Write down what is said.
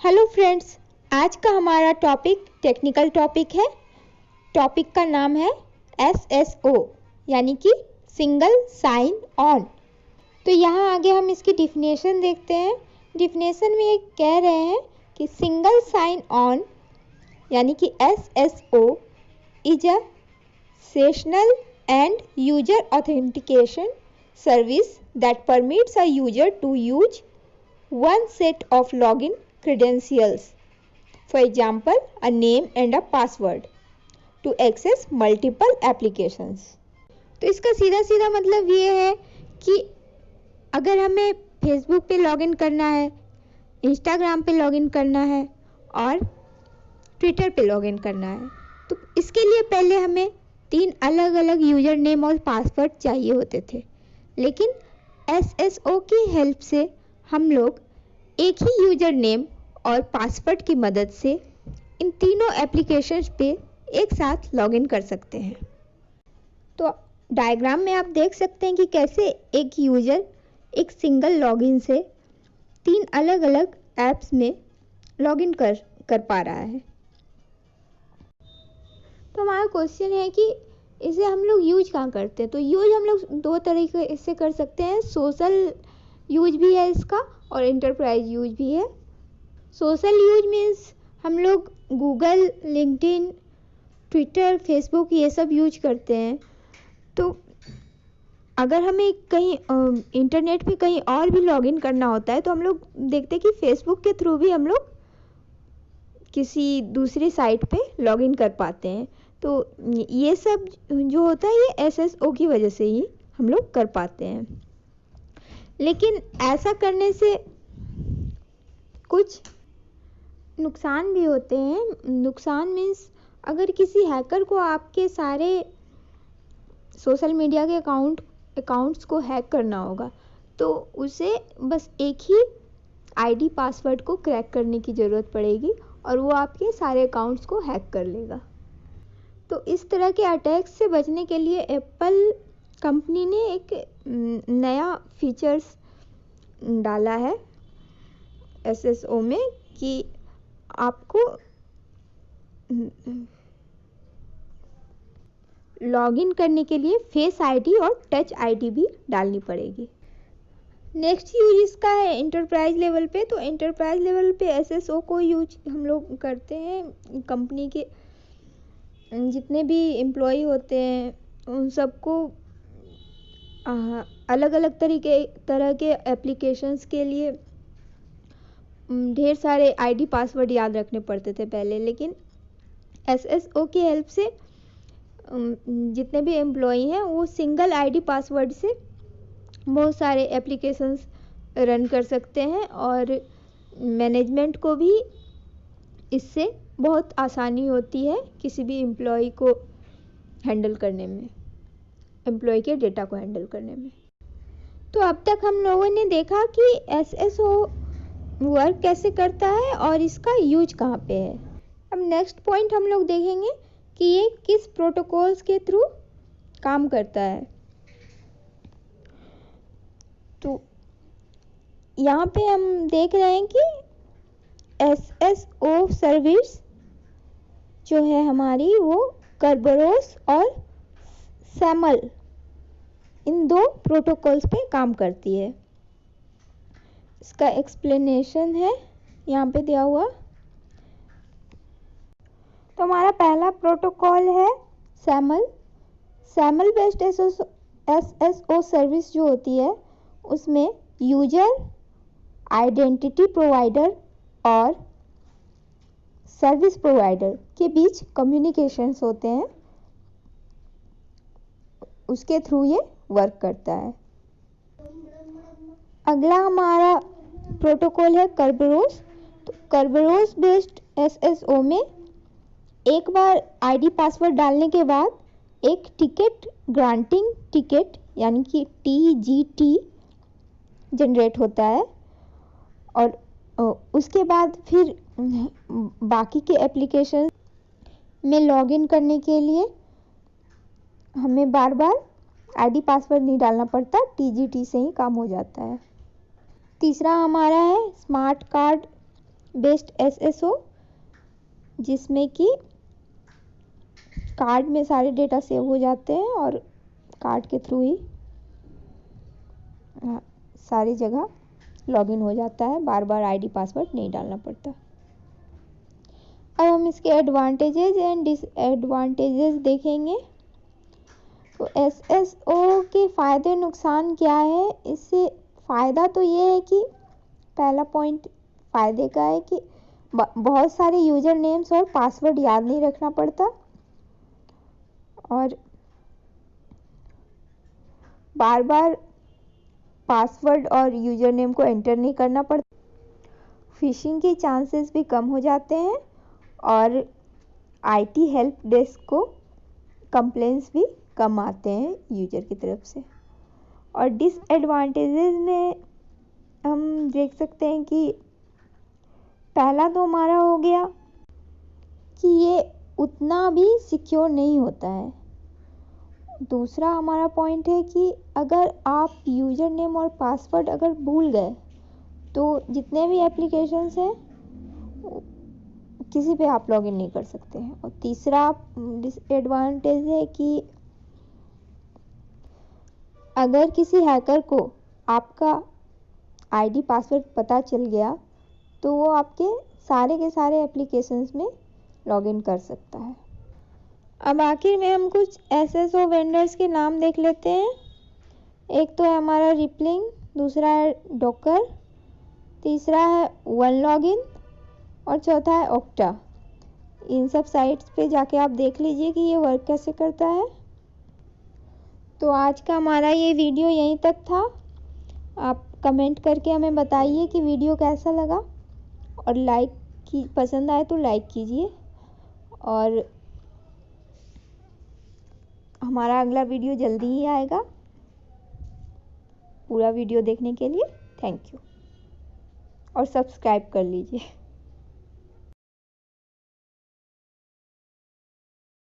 Hello friends, आज का हमारा टॉपिक टेक्निकल टॉपिक है। टॉपिक का नाम है SSO यानी कि सिंगल साइन ऑन। तो यहाँ आगे हम इसकी डिफिनेशन देखते हैं। डिफिनेशन में ये कह रहे हैं कि सिंगल साइन ऑन यानी कि SSO is a sessional end user authentication service that permits a user to use one set of login credentials, for example a name and a password, to access multiple applications। तो इसका सीधा सीधा मतलब ये है कि अगर हमें फेसबुक पे लॉगिन करना है, इंस्टाग्राम पे लॉगिन करना है और ट्विटर पे लॉगिन करना है, तो इसके लिए पहले हमें 3 अलग अलग यूजर नेम और पासवर्ड चाहिए होते थे। लेकिन SSO की हेल्प से हम लोग एक ही यूजर नेम और पासवर्ड की मदद से इन तीनों एप्लीकेशंस पे एक साथ लॉगिन कर सकते हैं। तो डायग्राम में आप देख सकते हैं कि कैसे एक यूजर एक सिंगल लॉगिन से 3 अलग अलग ऐप्स में लॉगिन कर पा रहा है। तो हमारा क्वेश्चन है कि इसे हम लोग यूज कहाँ करते हैं। तो यूज हम लोग 2 तरीके से कर सकते हैं। सोशल यूज भी है इसका और इंटरप्राइज यूज भी है। सोशल यूज मीन्स हम लोग गूगल, लिंक्डइन, ट्विटर, फेसबुक ये सब यूज करते हैं। तो अगर हमें कहीं इंटरनेट पे कहीं और भी लॉगिन करना होता है तो हम लोग देखते हैं कि फेसबुक के थ्रू भी हम लोग किसी दूसरी साइट पे लॉगिन कर पाते हैं। तो ये सब जो होता है ये SSO की वजह से ही हम लोग कर पाते हैं। लेकिन ऐसा करने से कुछ नुकसान भी होते हैं। नुकसान मीन्स अगर किसी हैकर को आपके सारे सोशल मीडिया के अकाउंट्स को हैक करना होगा तो उसे बस एक ही आईडी पासवर्ड को क्रैक करने की ज़रूरत पड़ेगी और वो आपके सारे अकाउंट्स को हैक कर लेगा। तो इस तरह के अटैक्स से बचने के लिए एप्पल कंपनी ने एक नया फीचर्स डाला है SSO में कि आपको लॉगिन करने के लिए फेस आईडी और टच आईडी भी डालनी पड़ेगी। नेक्स्ट यूज इसका है इंटरप्राइज लेवल पे। तो इंटरप्राइज लेवल पे SSO को यूज हम लोग करते हैं। कंपनी के जितने भी एम्प्लॉय होते हैं उन सबको अलग अलग तरह के एप्लीकेशंस के लिए ढेर सारे आईडी पासवर्ड याद रखने पड़ते थे पहले। लेकिन SSO की हेल्प से जितने भी एम्प्लॉय हैं वो सिंगल आईडी पासवर्ड से बहुत सारे एप्लीकेशंस रन कर सकते हैं और मैनेजमेंट को भी इससे बहुत आसानी होती है किसी भी एम्प्लॉय को हैंडल करने में, एम्प्लॉय के डेटा को हैंडल करने में। तो अब तक हम लोगों ने देखा कि SSO वर्क कैसे करता है और इसका यूज कहाँ पे है। अब नेक्स्ट पॉइंट हम लोग देखेंगे कि ये किस प्रोटोकॉल्स के थ्रू काम करता है। तो यहाँ पे हम देख रहे हैं कि SSO सर्विस जो है हमारी वो कर्बरोस और सैमल इन 2 प्रोटोकॉल्स पे काम करती है। इसका एक्सप्लेनेशन है यहाँ पे दिया हुआ। तो हमारा पहला प्रोटोकॉल है सैमल। सैमल बेस्ड SSO सर्विस जो होती है उसमें यूजर, आइडेंटिटी प्रोवाइडर और सर्विस प्रोवाइडर के बीच कम्युनिकेशंस होते हैं, उसके थ्रू ये वर्क करता है। अगला हमारा प्रोटोकॉल है कर्बरोस। तो कर्बरोस बेस्ड SSO में एक बार आईडी पासवर्ड डालने के बाद एक टिकट ग्रांटिंग टिकट यानी कि TGT जनरेट होता है और उसके बाद फिर बाकी के एप्लीकेशन में लॉगिन करने के लिए हमें बार बार आईडी पासवर्ड नहीं डालना पड़ता, TGT से ही काम हो जाता है। तीसरा हमारा है स्मार्ट कार्ड बेस्ड SSO, जिसमें कि कार्ड में सारे डेटा सेव हो जाते हैं और कार्ड के थ्रू ही सारी जगह लॉगिन हो जाता है, बार बार आईडी पासवर्ड नहीं डालना पड़ता। अब हम इसके एडवांटेजेस एंड डिसएडवांटेजेस देखेंगे। तो SSO के फ़ायदे नुकसान क्या है? इससे फ़ायदा तो ये है कि पहला पॉइंट फ़ायदे का है कि बहुत सारे यूज़र नेम्स और पासवर्ड याद नहीं रखना पड़ता और बार बार पासवर्ड और यूज़र नेम को एंटर नहीं करना पड़ता। फिशिंग के चांसेस भी कम हो जाते हैं और IT हेल्प डेस्क को कंप्लेंट्स भी कम आते हैं यूज़र की तरफ से। और डिसएडवांटेजेस में हम देख सकते हैं कि पहला तो हमारा हो गया कि ये उतना भी सिक्योर नहीं होता है। दूसरा हमारा पॉइंट है कि अगर आप यूज़र नेम और पासवर्ड अगर भूल गए तो जितने भी एप्लीकेशंस हैं किसी पे आप लॉगिन नहीं कर सकते हैं। और तीसरा डिसएडवांटेज है कि अगर किसी हैकर को आपका आईडी पासवर्ड पता चल गया तो वो आपके सारे के सारे एप्लीकेशंस में लॉगिन कर सकता है। अब आखिर में हम कुछ SSO वेंडर्स के नाम देख लेते हैं। एक तो है हमारा रिपलिंग, दूसरा है डॉकर, तीसरा है OneLogin और चौथा है Okta। इन सब साइट्स पे जाके आप देख लीजिए कि ये वर्क कैसे करता है। तो आज का हमारा ये वीडियो यहीं तक था। आप कमेंट करके हमें बताइए कि वीडियो कैसा लगा और पसंद आए तो लाइक कीजिए। और हमारा अगला वीडियो जल्दी ही आएगा। पूरा वीडियो देखने के लिए थैंक यू और सब्सक्राइब कर लीजिए।